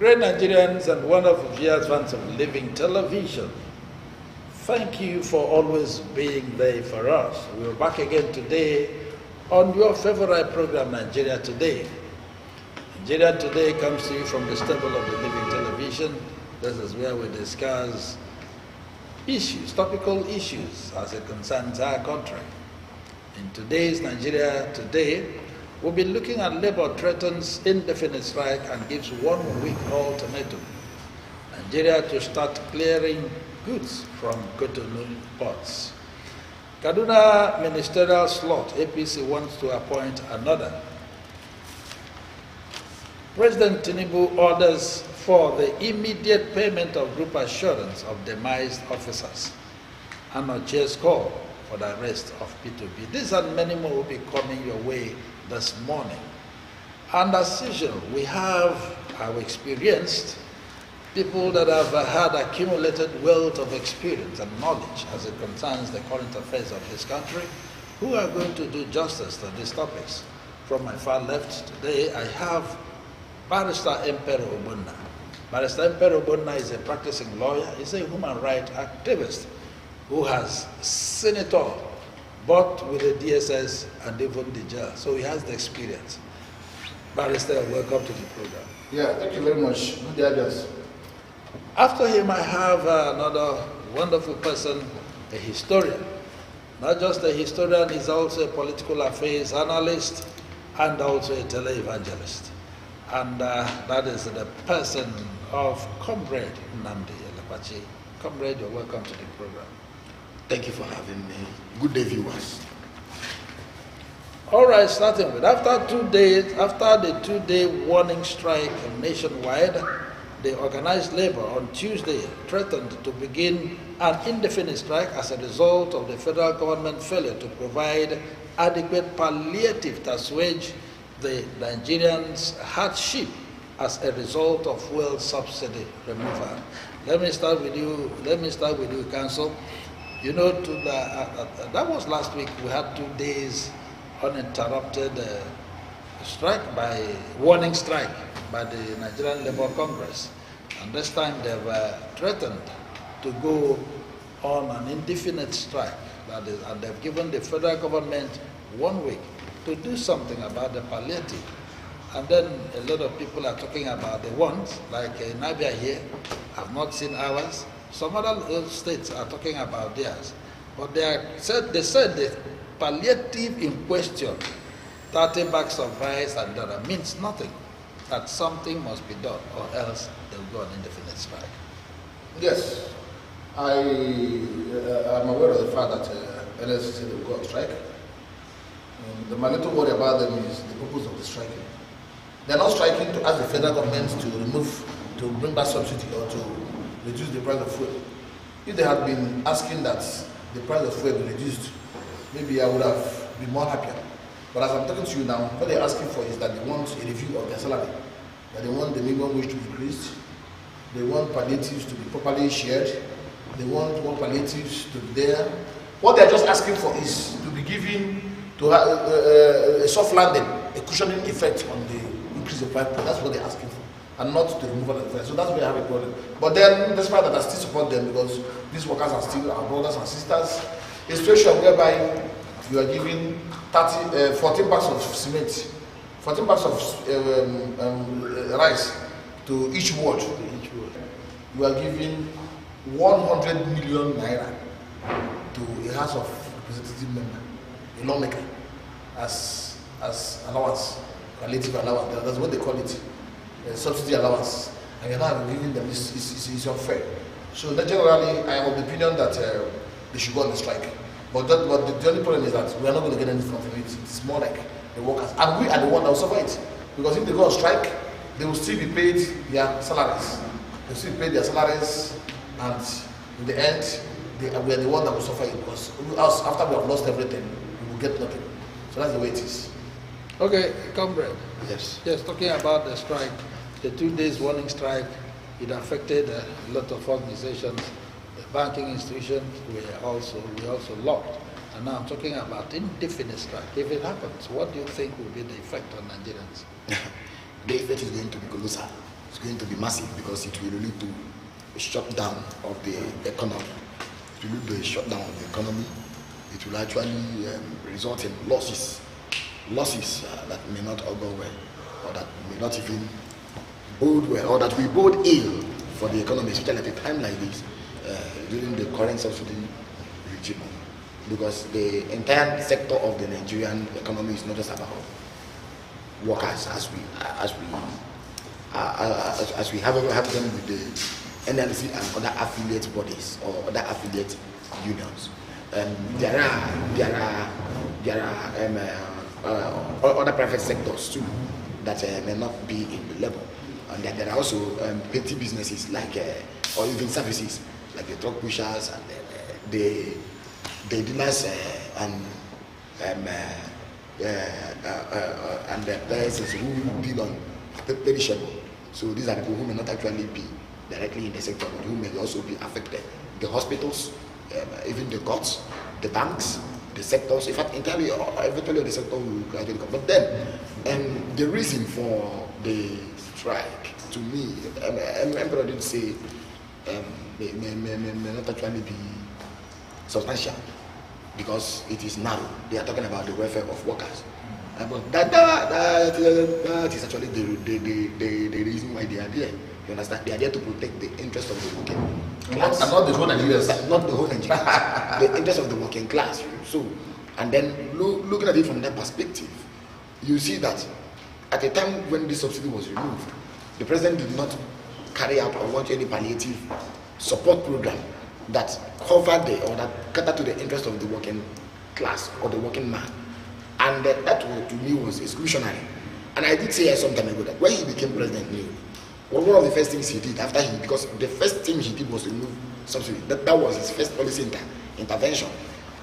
Great Nigerians and wonderful viewers, fans of living television, thank you for always being there for us. We're back again today on your favorite program, Nigeria Today. Nigeria Today comes to you from the stable of the living television. This is where we discuss issues, topical issues as it concerns our country. In today's Nigeria Today, we'll be looking at labor threatens indefinite strike and gives 1 week ultimatum. Nigeria to start clearing goods from Cotonou ports. Kaduna ministerial slot, APC wants to appoint another. President Tinubu orders for the immediate payment of group assurance of demised officers. Onochie'S call for the arrest of P2B. These and many more will be coming your way this morning. And as usual, we have our experienced people that have had accumulated wealth of experience and knowledge as it concerns the current affairs of this country, who are going to do justice to these topics. From my far left today, I have Barrister Emperor Obunna. Barrister Emperor Obunna is a practicing lawyer. He's a human rights activist who has senator, but with the DSS and even the jail. So he has the experience. Barrister, welcome to the program. Yeah, thank you very much. Good day, guys. After him, I have another wonderful person, a historian. Not just a historian, he's also a political affairs analyst and also a televangelist. And that is the person of Comrade Nnamdi Elepachi. Comrade, you're welcome to the program. Thank you for having me. Good day, viewers. All right, starting with, after the two-day warning strike nationwide, the organized labor on Tuesday threatened to begin an indefinite strike as a result of the federal government failure to provide adequate palliative to assuage the Nigerians' hardship as a result of fuel subsidy removal. Let me start with you, Council. You know, that was last week. We had 2 days uninterrupted warning strike by the Nigerian Labour Congress. And this time they've threatened to go on an indefinite strike. That is, and they've given the federal government 1 week to do something about the palliative. And then a lot of people are talking about the ones, like in Abia here, I've not seen ours. Some other states are talking about theirs. But they said the palliative in question, 30 bags of rice and that means nothing. That something must be done or else they'll go on indefinite strike. Yes, I am aware of the fact that NSC will go on strike. The main worry about them is the purpose of the striking. They're not striking to ask the federal government to bring back subsidy or to reduce the price of fuel. If they had been asking that the price of fuel be reduced, maybe I would have been more happier. But as I'm talking to you now, what they're asking for is that they want a review of their salary, that they want the minimum wage to be increased, they want palliatives to be properly shared, they want more palliatives to be there. What they're just asking for is to be given to have a soft landing, a cushioning effect on the increase of price. That's what they're asking for, and not the removal of the price. So that's where I have a problem. But then, despite that, I still support them because these workers are still our brothers and sisters. A situation whereby you are giving 14 bags of cement, 14 bags of rice to each ward. You are giving 100 million naira to a House of Representative member, a lawmaker, as allowance, palliative allowance. That's what they call it, subsidy allowance. And you're not giving them it's unfair. So generally, I am of the opinion that they should go on the strike. But the only problem is that we are not going to get anything from it. It's more like the workers, and we are the ones that will suffer it. Because if they go on strike, they will still be paid their salaries. They will still pay their salaries, and in the end, we are the ones that will suffer it. Because us, after we have lost everything, we will get nothing. So that's the way it is. Okay, comrade. Yes. Yes, talking about the strike, the 2 days warning strike, it affected a lot of organizations. The banking institutions were also locked. And now I'm talking about indefinite strike. If it happens, what do you think will be the effect on Nigerians? The effect is going to be colossal. is going to be massive because it will lead to a shutdown of the economy. It will lead to a shutdown of the economy. It will actually result in losses that may not all go well, or that may not even bode well, or that will bode ill for the economy, especially at a time like this, during the current subsidy regime. Because the entire sector of the Nigerian economy is not just about workers, as we have them with the NLC and other affiliate bodies or other affiliate unions. There are other private sectors too that may not be in the level, and there are also petty businesses like or even services like the truck pushers and the dealers and the persons who deal on perishable. So these are people who may not actually be directly in the sector, but who may also be affected. The hospitals, even the courts, the banks, the sectors, in fact, entirely or eventually the sector will gradually come. But then, the reason for the strike, to me, Emperor didn't say may not actually be substantial because it is narrow. They are talking about the welfare of workers. But that is actually the reason why they are there. You understand? They are there to protect the interest of the working class. And not the whole Nigerians. Not the whole Nigerians. The interest of the working class. So, and then looking at it from that perspective, you see that at the time when this subsidy was removed, the president did not carry out or launch any palliative support program that covered or that catered to the interest of the working class or the working man. And that to me was exclusionary. And I did say some time ago that when he became president, one of the first things he did because the first thing he did was remove subsidy. That was his first policy intervention.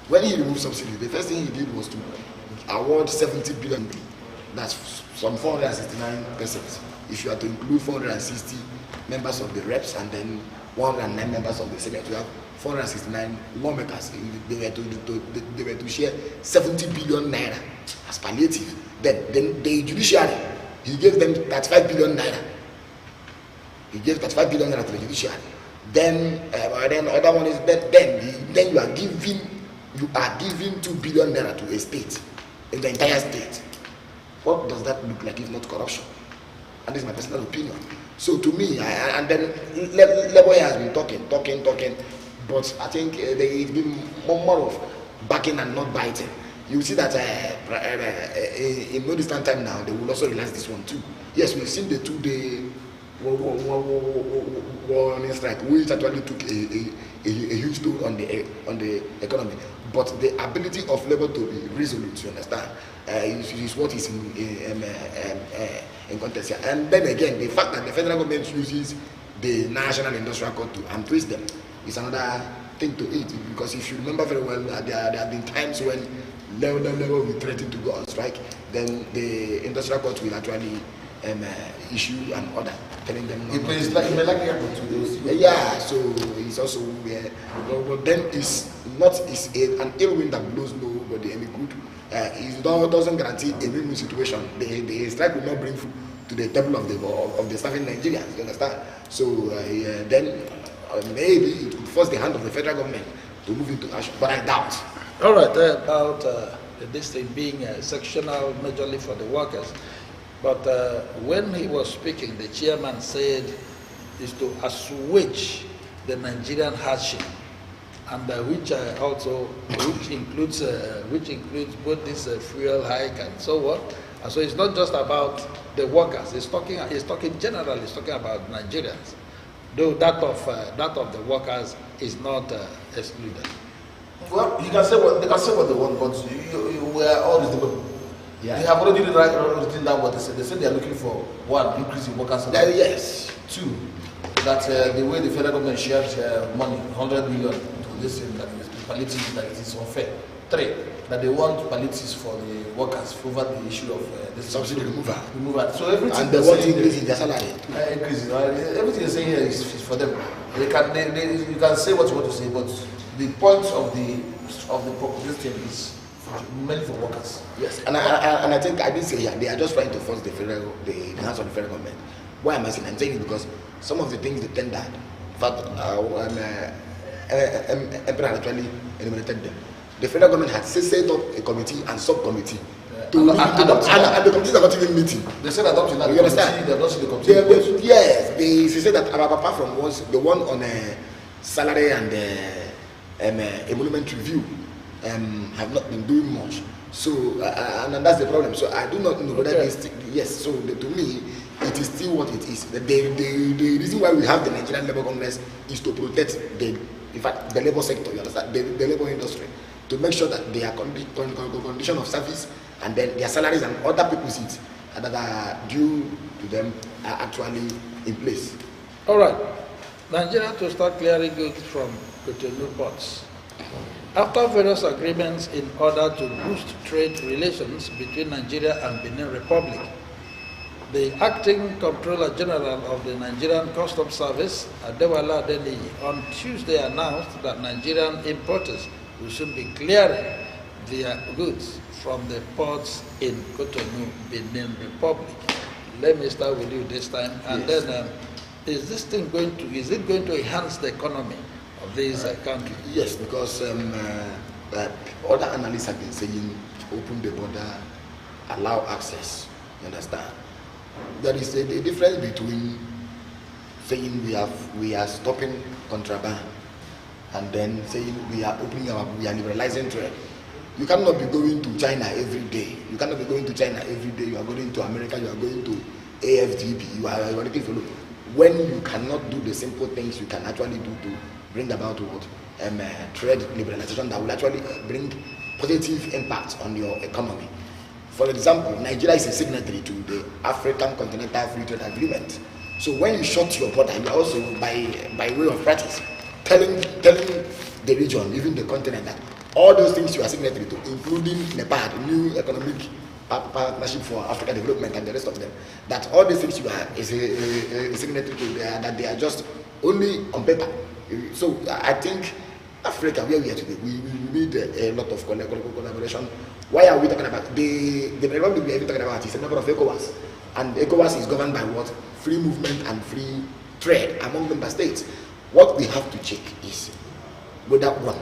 When he removed subsidy, the first thing he did was to award 70 billion. That's some 469 persons. If you are to include 460 members of the reps and then 109 members of the Senate, you have 469 lawmakers. They were to share 70 billion naira as palliative. Then the judiciary, he gave them 35 billion naira. He gave 35 billion naira to the judiciary. Then other one is then you are giving 2 billion naira to a state, in the entire state. What does that look like if not corruption? And this is my personal opinion. So to me, and then Labour has been talking, but I think it's been more of backing and not biting. You see that in no distant time now, they will also relax this one too. Yes, we've seen the 2-day warning strike, which actually took a huge toll on the economy. But the ability of Labour to be resolute, you understand, is what is in contest here. And then again, the fact that the federal government uses the National Industrial Court to untwist them is another thing to it. Because if you remember very well, there have been times when Labour will threaten to go on strike, then the Industrial Court will actually issue an order telling them not it may likely happen to those. Yeah, so it's also but then it's an ill wind that blows nobody any good. It doesn't guarantee a win-win situation. The strike will not bring food to the table of the starving Nigerians. You understand? So then maybe it would force the hand of the federal government to move into action, but I doubt. All right, about this thing being sectional majorly for the workers. But when he was speaking, the chairman said is to assuage the Nigerian hardship, and which includes both this fuel hike and so on. And so it's not just about the workers. He's talking generally. He's talking about Nigerians, though that of the workers is not excluded. Well, you can say what they want, but we are all reasonable. Yeah. They have already written down what they said. They said they are looking for one, increase in workers' salary. Yes. Two, that the way the federal government shares money, 100 million to this thing, that is palliative, that it is unfair. Three, that they want palliatives for the workers over the issue of the subsidy removal. So everything. And they want to increase in their salary. Increase. Everything you're saying here is for them. You can say what you want to say, but the point of the proposition is mainly for workers. Yes, and I think I did say they are just trying to force the hands of the federal government Why am I saying? I'm saying it because some of the things they tendered, in fact, Emperor actually eliminated them. The federal government had set up a committee and subcommittee and the committees are not even meeting. They said adopting that. You understand? They've not seen the committee. Yes, they said that apart from the one on salary and emolument review have not been doing much. So and that's the problem. So I do not know whether yes. So to me, it is still what it is. The reason why we have the Nigerian Labour Congress is to protect the labor sector. You understand? The labor industry, to make sure that their condition of service and then their salaries and other people's needs that are due to them are actually in place. All right. Nigeria to start clearing goods from Cotonou ports. After various agreements in order to boost trade relations between Nigeria and Benin Republic, the acting Comptroller General of the Nigerian Customs Service, Adewale Adeniyi, on Tuesday announced that Nigerian importers will soon be clearing their goods from the ports in Cotonou, Benin Republic. Let me start with you this time, and yes. then is it going to enhance the economy of this country? Yes, because other analysts have been saying open the border, allow access. You understand? There is a difference between saying we are stopping contraband and then saying we are liberalizing trade. You cannot be going to China every day. You cannot be going to China every day. You are going to America. You are going to AFDB. You are looking for when you cannot do the simple things you can actually do to bring about what trade liberalization that will actually bring positive impact on your economy. For example, Nigeria is a signatory to the African Continental Free Trade Agreement. So when you shut your border, you are also by way of practice telling the region, even the continent, that all those things you are signatory to, including NEPAD, New Economic Partnership for African Development, and the rest of them, that all these things you are is a signatory to, that they are just only on paper. So I think Africa, where we are today, we need a lot of collaboration. Why are we talking about the Republic we are even talking about is a member of ECOWAS, and ECOWAS is governed by what? Free movement and free trade among member states. What we have to check is whether one,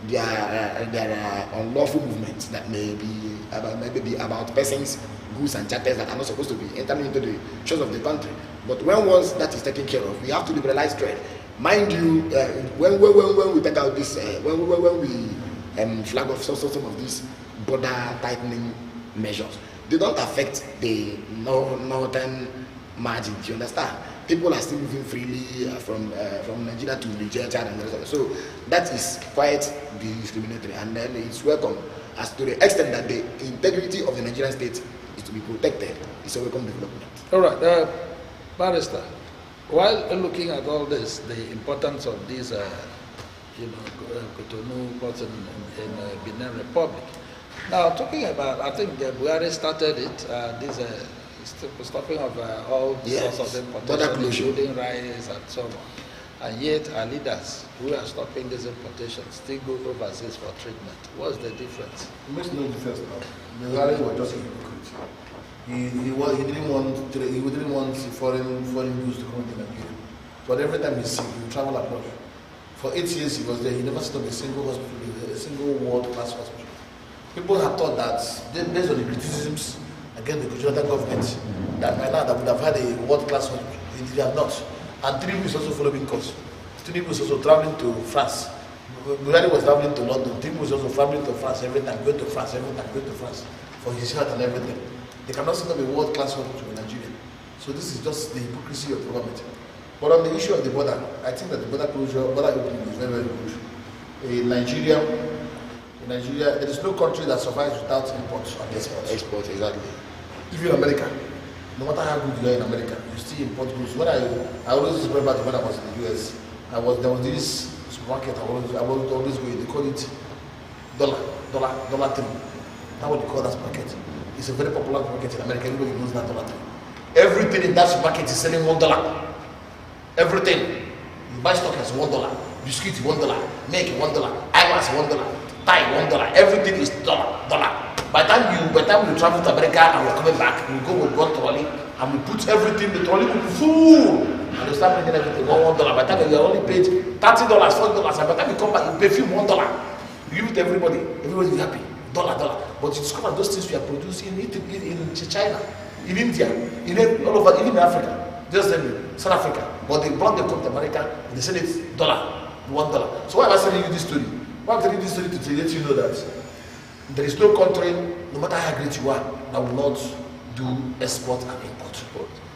there are unlawful movements that may be about persons, goods and charters that are not supposed to be entering into the shores of the country. But once that is taken care of, we have to liberalize trade. Mind you, when we take out this, when we flag off some of these border tightening measures, they don't affect the northern margins. You understand? People are still moving freely from Nigeria to Niger, Chad, and the rest of it. So that is quite discriminatory, and then it's welcome as to the extent that the integrity of the Nigerian state is to be protected. It's a welcome development. All right, Barrister. While looking at all this, the importance of these, Cotonou ports in Benin Republic. Now, talking about, I think Buhari started it. This stopping of all sorts of importation, including rice and so on. And yet, our leaders who are stopping these importations still go overseas for treatment. What's the difference? It makes no difference now. Buhari was just a hypocrite. He didn't want foreign goods to come into Nigeria. But every time he's sick, he will travel abroad. For 8 years he was there. He never set up a single hospital, a single world-class hospital. People have thought that, based on the criticisms against the Jonathan government, that by now that would have had a world-class hospital. They have not. And Tinubu is also following course. Tinubu is also traveling to France. Buhari was traveling to London. Tinubu is also traveling to France every time, going to France every time, going to France for his health and everything. They cannot set up a world-class hospital in Nigeria. So this is just the hypocrisy of the government. But on the issue of the border, I think that the border opening is very, very good. In Nigeria, there is no country that survives without imports and exports. Exports, exactly. Even America, no matter how good you are in America, you still import goods. When I always remember when I was in the US, there was this supermarket I would always go in. They call it dollar tree. That's what they call that supermarket. It's a very popular market in America. Everybody knows that dollar tree. Everything in that supermarket is selling $1. Everything. You buy stock as $1. Biscuit $1. Milk $1. Eyeglass $1. Tie $1. Everything is dollar. By the time you travel to America and we're coming back, we go with one trolley and we put everything, the trolley will be full. And they start bringing everything $1. By the time you only paid $30, $40, and by the time you come back, you pay $1. You give it to everybody will be happy. $1. But you discover those things we are producing in China, in India, all over, even in Africa, just in South Africa. But they brought them to America and they said it's $1. So why am I telling you this story? Why am I telling you this story to let you know that there is no country, no matter how great you are, that will not do export and import.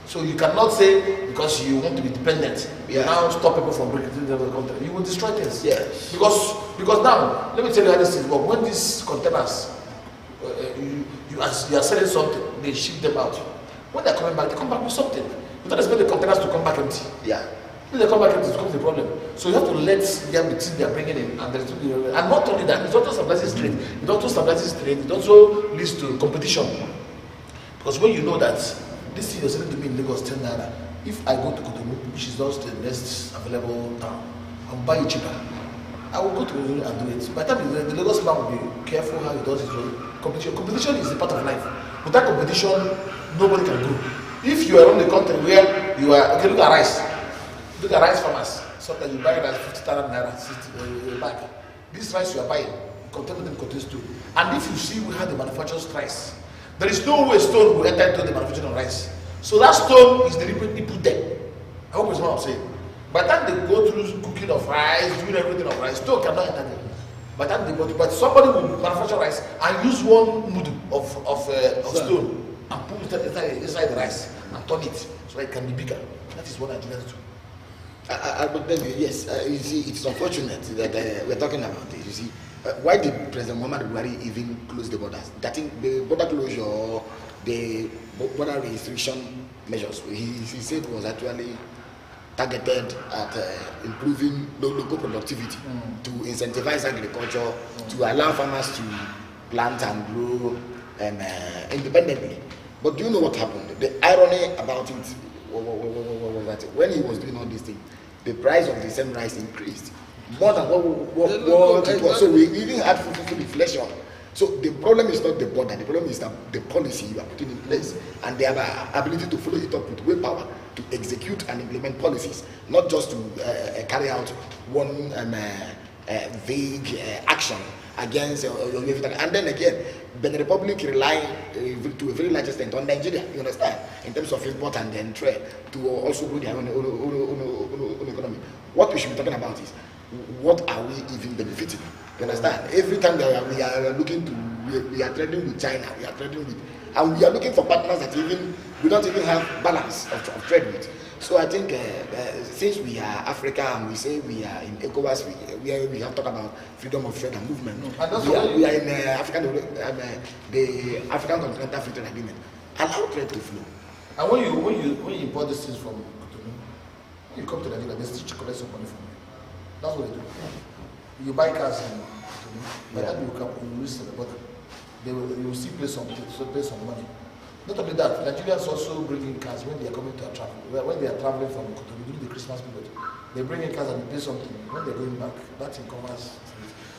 So you cannot say because you want to be dependent, you now stop people from breaking into the country. You will destroy things. Yes. Because now, let me tell you how this is. But when these containers, you are selling something, they ship them out. When they're coming back, they come back with something. You don't expect the containers to come back empty. Yeah. When they come back empty, it becomes a problem. So you have to let them the things they are bringing in, and not only that, it also stabilizes trade. It also stabilizes trade. It also leads to competition. Because when you know that this thing you're selling to me in Lagos 10 naira, if I go to Cotonou, which is just the next available town, I'll buy it cheaper. I will go to Cotonou and do it. By the time the Lagos man will be careful how he does his competition. Competition is a part of life. Without competition, nobody can grow. If you are in the country where you are, okay, look at rice. Look at rice farmers. Sometimes you buy rice 50,000 naira, 60 bag. This rice you are buying, contains too. And if you see how the manufacturers rice, there is no way stone will enter into the manufacturing of rice. So that stone is deliberately put there. I hope it's what I'm saying. By the time they go through cooking of rice, doing everything of rice, stone cannot enter there. By the time they go to, but somebody will manufacture rice and use one noodle of stone and put it inside the rice and turn it so that it can be bigger. That is what Nigerians do. But then, yes, you see, it's unfortunate that we're talking about this. You see, why did President Muhammad Buhari even close the borders? That thing, the border closure, the border restriction measures, he said was actually targeted at improving local productivity, to incentivize agriculture, to allow farmers to plant and grow independently. But do you know what happened? The irony about it was that when he was doing all these things, the price of the same rice increased more than what it was. So we even had food inflation. So the problem is not the border, the problem is that the policy you are putting in place and the ability to follow it up with willpower to execute and implement policies, not just to carry out one vague action against and then again, the Republic rely to a very large extent on Nigeria, you understand, in terms of import and then trade to also grow their own economy. What we should be talking about is what are we even benefiting? You understand? Every time that we are looking to, we are trading with China, we are trading with, and we are looking for partners that we don't even have balance of trade with. So I think since we are Africa and we say we are in ECOWAS, we have talked about freedom of trade and movement. And we are in the African Continental Free Trade Agreement. Allow trade to flow. And when you import these things from Cotonou, when you come to Nigeria, they still collect some money from you. That's what they do. You buy cars in Cotonou, by the time you reach the border, you will still pay some money. Not only that, Nigerians also bring in cars when they are coming to a travel. When they are traveling from Cotonou during the Christmas period, they bring in cars and they pay something. When they're going back, that covers.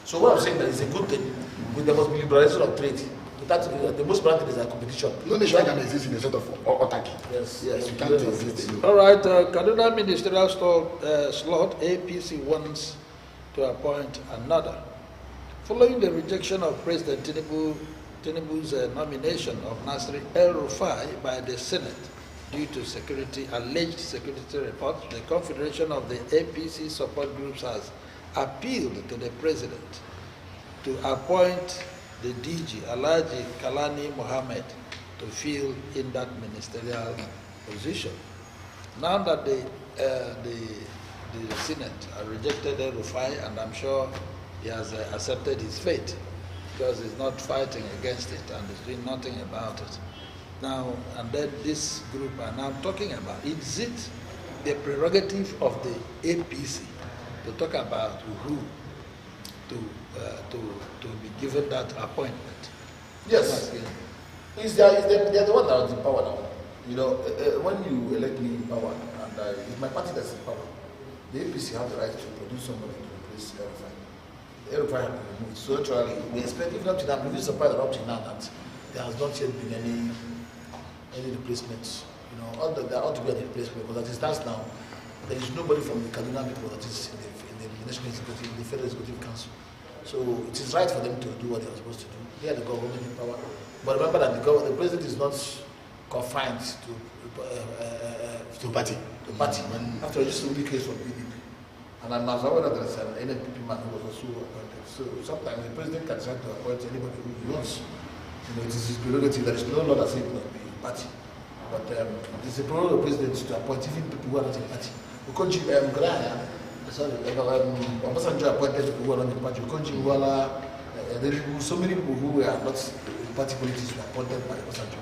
So what I'm saying that is a good thing. There must be liberalization of trade. The most important thing is a competition. No nation can exist in a sort of autarky. Yes, you can't exist. All right, Kaduna ministerial slot, APC wants to appoint another. Following the rejection of President Tinubu's nomination of Nasri El-Rufai by the Senate due to alleged security reports, the Confederation of the APC support groups has appealed to the President to appoint the DG, Alhaji Kalani Mohammed, to fill in that ministerial position. Now that the Senate rejected El-Rufai, and I'm sure he has accepted his fate, because he's not fighting against it and he's doing nothing about it. Now, and then this group are now talking about, is it the prerogative of the APC to talk about who to be given that appointment? Yes. They're the one that is in power now. You know, when you elect me in power, and it's my party that's in power, the APC have the right to produce somebody to replace El-Rufai. El-Rufai had been removed. So actually, we expect, even up to now, I'm really surprised that up to now that there has not yet been any replacements. You know, all there ought to be a replacement, because as it stands now, there is nobody from the Kaduna people that is in the National Executive, in the Federal Executive Council. So it is right for them to do what they are supposed to do. They are the government in power. But remember that the president is not confined to party. After all, this is only case for PDP. And I'm not aware that there is an NPP man who was also appointed. So sometimes the president can decide to appoint anybody who he wants. You know, it is his prerogative. There is no law that says it must be party. But it is the prerogative of the president to appoint even people who are not in party. Obasanjo appointed people who are not in the party. So many people who are not party politics were appointed by Obasanjo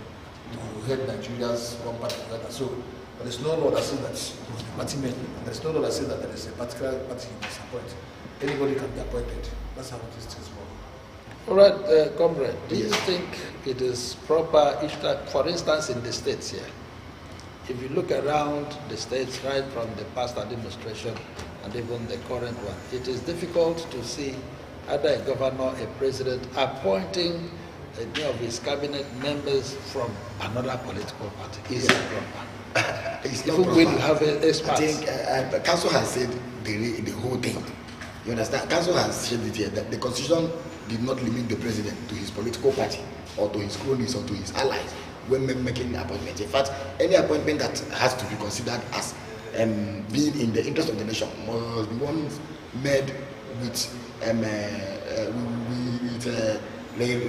to head Nigeria's one party together. So there is no law that says that it was the party men. There is no law that says that there is a particular party you must appoint. Anybody can be appointed. That's how these things work. All right, comrade, do you think it is proper, for instance, in the states here, if you look around the states right from the past administration and even the current one, it is difficult to see either a governor, a president appointing any of his cabinet members from another political party. Is it proper? It's not even proper. when you have experts. I think council has said the whole thing. You understand? Council has said it here that the constitution did not limit the president to his political party or to his cronies or to his allies when making appointments. In fact, any appointment that has to be considered as being in the interest of the nation must be one made with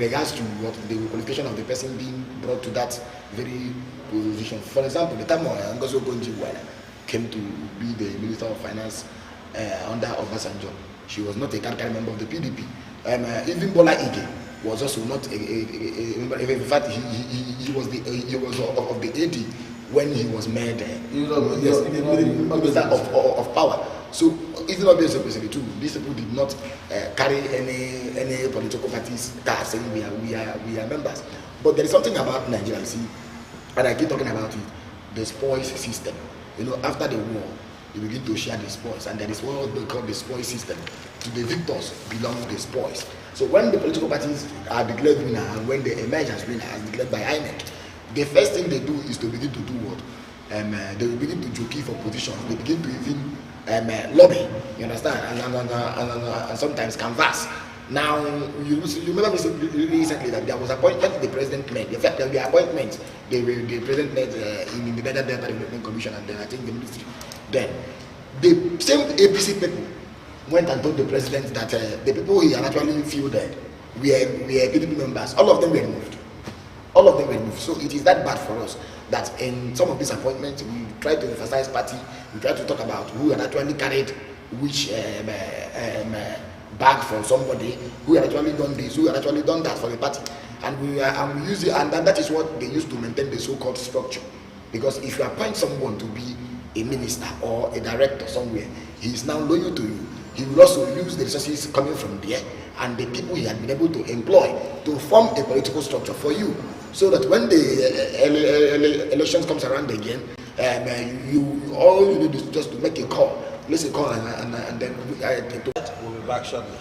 regards to what the qualification of the person being brought to that very position. For example, the time Ngozi Okonjo-Iweala came to be the Minister of Finance under Obasanjo, she was not a current member of the PDP. Even Bola Ige was also not a member. In fact, he was of the AD when he was made Minister of Power. So even though there's a president too, these people did not carry any political parties that saying we are members. But there is something about Nigeria, see, and I keep talking about it, the spoils system. You know, after the war, you begin to share the spoils, and there is what they call the spoils system. To the victors belong the spoils. So when the political parties are declared winner and when they emerge as winner, as declared by INEC, the first thing they do is to begin to do what? They will begin to jockey for positions. They begin to even lobby, you understand, and sometimes canvass. Now, you remember recently that there was appointment the president made. In fact, there were appointments the president made in the Better Data Development Commission and then I think the ministry. Then, the same APC people went and told the president that the people he had actually fielded were PDP members. All of them were removed. All of them were removed. So it is that bad for us that in some of these appointments we try to emphasize party, we try to talk about who had actually carried which bag for somebody, who had actually done this, who had actually done that for the party, and we use it, and that is what they used to maintain the so-called structure. Because if you appoint someone to be a minister or a director somewhere, he is now loyal to you. He will also use the resources coming from there and the people he had been able to employ to form a political structure for you, so that when the elections comes around again, all you need is just to make a call, place a call, and then We'll be back shortly.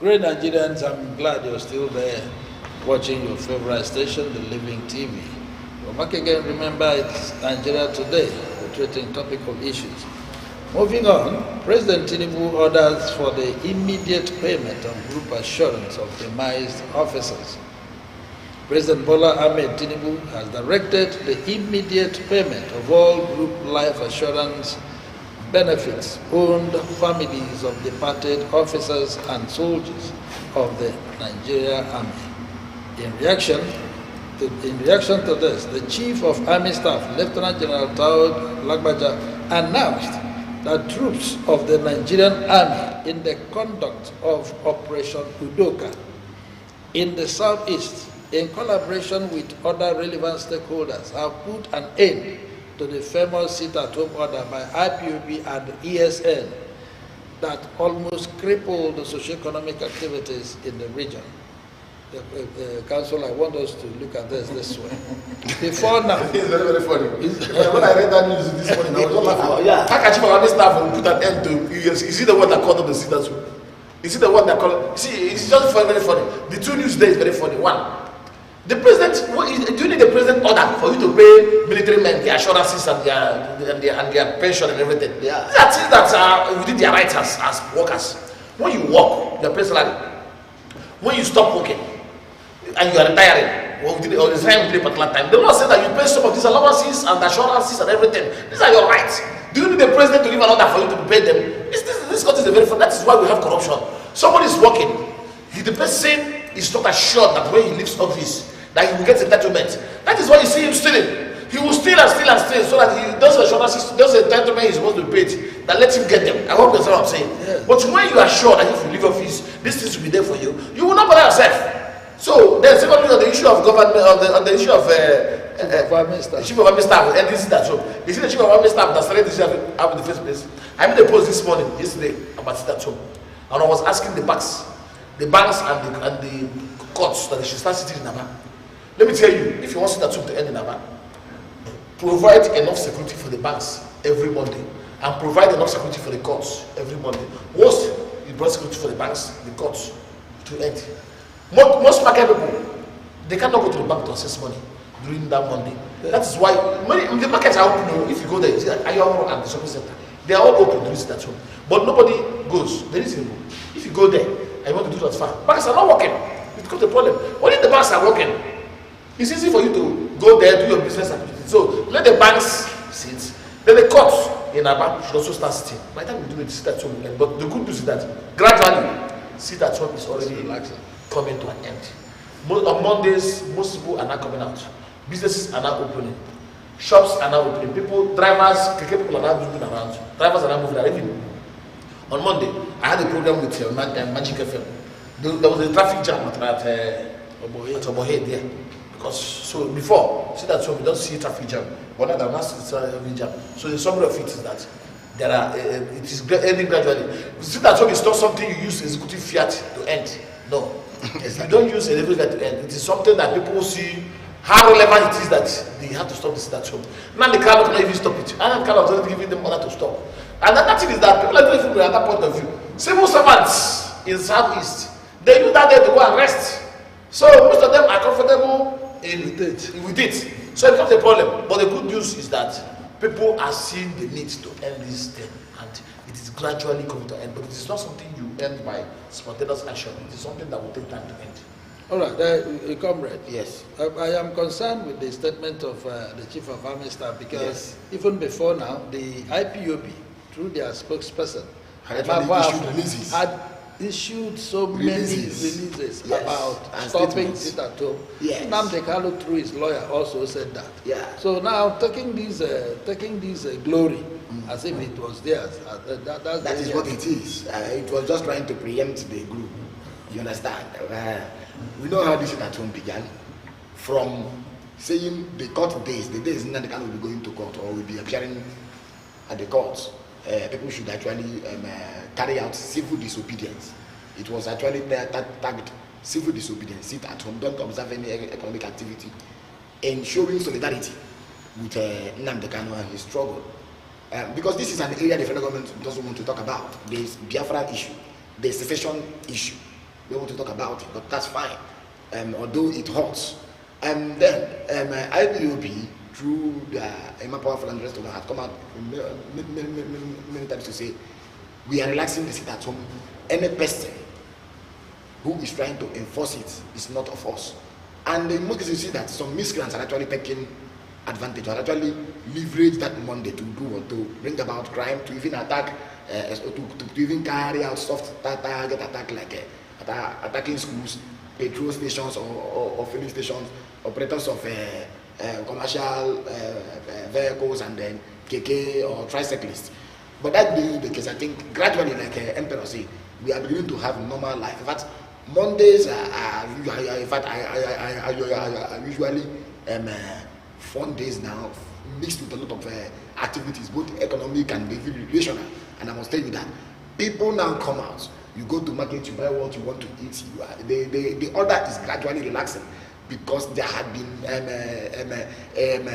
Great Nigerians, I'm glad you're still there watching your favorite station, the Living TV. Well, back again, remember it's Nigeria Today, we're treating topical issues. Moving on, President Tinubu orders for the immediate payment of group assurance of demised officers. President Bola Ahmed Tinubu has directed the immediate payment of all group life assurance benefits owned families of departed officers and soldiers of the Nigeria Army. In reaction to this, the Chief of Army Staff, Lieutenant General Taud Lagbaja, announced that troops of the Nigerian Army in the conduct of Operation Udoka in the southeast, in collaboration with other relevant stakeholders, have put an end to the famous sit-at-home order by IPOB and ESN that almost crippled the socio-economic activities in the region. Council, I want us to look at this way. Before now, it's very, very funny. When I read that news this morning, I was just laughing. How can Chief of Army Staff will put an end to USC? Is it the one that called up the sit-at-home? Is it the one that called? See, it's just very, very funny. The two news there is very funny. One, the president, do you need the president order for you to pay military men their assurances and their pension and everything? Yeah. These are things that are within their rights as workers. When you work, you pay salary. When you stop working and you are retiring, or resign within a particular time, they will not say that you pay some of these allowances and assurances and everything. These are your rights. Do you need the president to give an order for you to pay them? This country is a very fun. That is why we have corruption. Somebody is working. The person is not assured that when he leaves office, that he will get entitlement. That is why you see him stealing. He will steal and steal and steal so that he does assurances, does the entitlement he's supposed to pay it, that let him get them. I hope that's what I'm saying. Yeah. But when you are sure that if you leave office, these things will be there for you, you will not bother yourself. So then secondly on the issue of government, on the issue of the Chief of Army Staff, and this is that. So you see the Chief of Army Staff that started this out in the first place. I made a post this morning, yesterday, about that. So, and I was asking the banks and the courts that they should start sitting in Aba. Let me tell you, if you want that to end in Aba, provide enough security for the banks every Monday and provide enough security for the courts every Monday. Once you brought security for the banks, the courts, to end. Most market people, they cannot go to the bank to access money during that Monday. Yeah. That is why the markets are open. If you go there, you see that Ayoro and the shopping center, they are all open during that home. But nobody goes. There is simple. If you go there and you want to do transfer, banks are not working. It's got a problem. Only the banks are working. It's easy for you to go there, do your business activity. So let the banks sit. Then the courts in Aba should also start sitting. By the time we do it, sit at home. But the good news is that gradually, sit at home is already coming to an end. On Mondays, most people are not coming out. Businesses are not opening. Shops are not opening. Drivers, people are not moving around. Drivers are not moving around. Even on Monday, I had a program with Magic FM. There was a traffic jam at Obohe there. Because so before, see that so we don't see traffic jam. But now there must be traffic jam. So the summary of it is that there are it is ending gradually. See that so it's not something you use executive fiat to end. No. You don't use executive fiat to end. It is something that people see how relevant it is that they have to stop this at home. Now the crowd cannot even stop it. And the crowd doesn't give them order to stop. And another thing is that people are doing from another point of view. Civil servants in the southeast, they use that day to go and rest. So most of them are comfortable with it. So it becomes a problem. But the good news is that people are seeing the need to end this thing, and it is gradually coming to end. But it is not something you end by spontaneous action. It is something that will take time to end. All right, comrade. Yes. I am concerned with the statement of the Chief of Army Staff because even before now, the IPOB, through their spokesperson, had issued so many releases about stopping it at home. Yes. Nnamdi Kanu, through his lawyer, also said that. Yeah. So now taking this glory as if it was theirs. That is what it is. It was just trying to preempt the group. You understand? We know how this at home began. From saying the court days, the days Nnamdi Kanu will be going to court or will be appearing at the courts. People should actually carry out civil disobedience. It was actually targeted civil disobedience. Sit at home, don't observe any economic activity, and showing solidarity with Nnamdi Kanu and his struggle. Because this is an area the federal government doesn't want to talk about. There's Biafra issue, there's secession issue. don't want to talk about it, but that's fine. Although it hurts. And then IPOB, through the Emma Powerful and the rest of them, had come out many times to say, we are relaxing the sit at home. Any person who is trying to enforce it is not of us. And in most cases, you see that some miscreants are actually taking advantage, or actually leverage that Monday to do or to bring about crime, to even attack, to even carry out soft target attack like attacking schools, petrol stations or filling stations, operators of commercial vehicles, and then KK or tricyclists. But that being the case, I think gradually, like Emperor say, we are beginning to have normal life. In fact, Mondays are usually fun days now, mixed with a lot of activities, both economic and recreational. And I must tell you that people now come out. You go to market, you buy what you want to eat. The order is gradually relaxing because there had been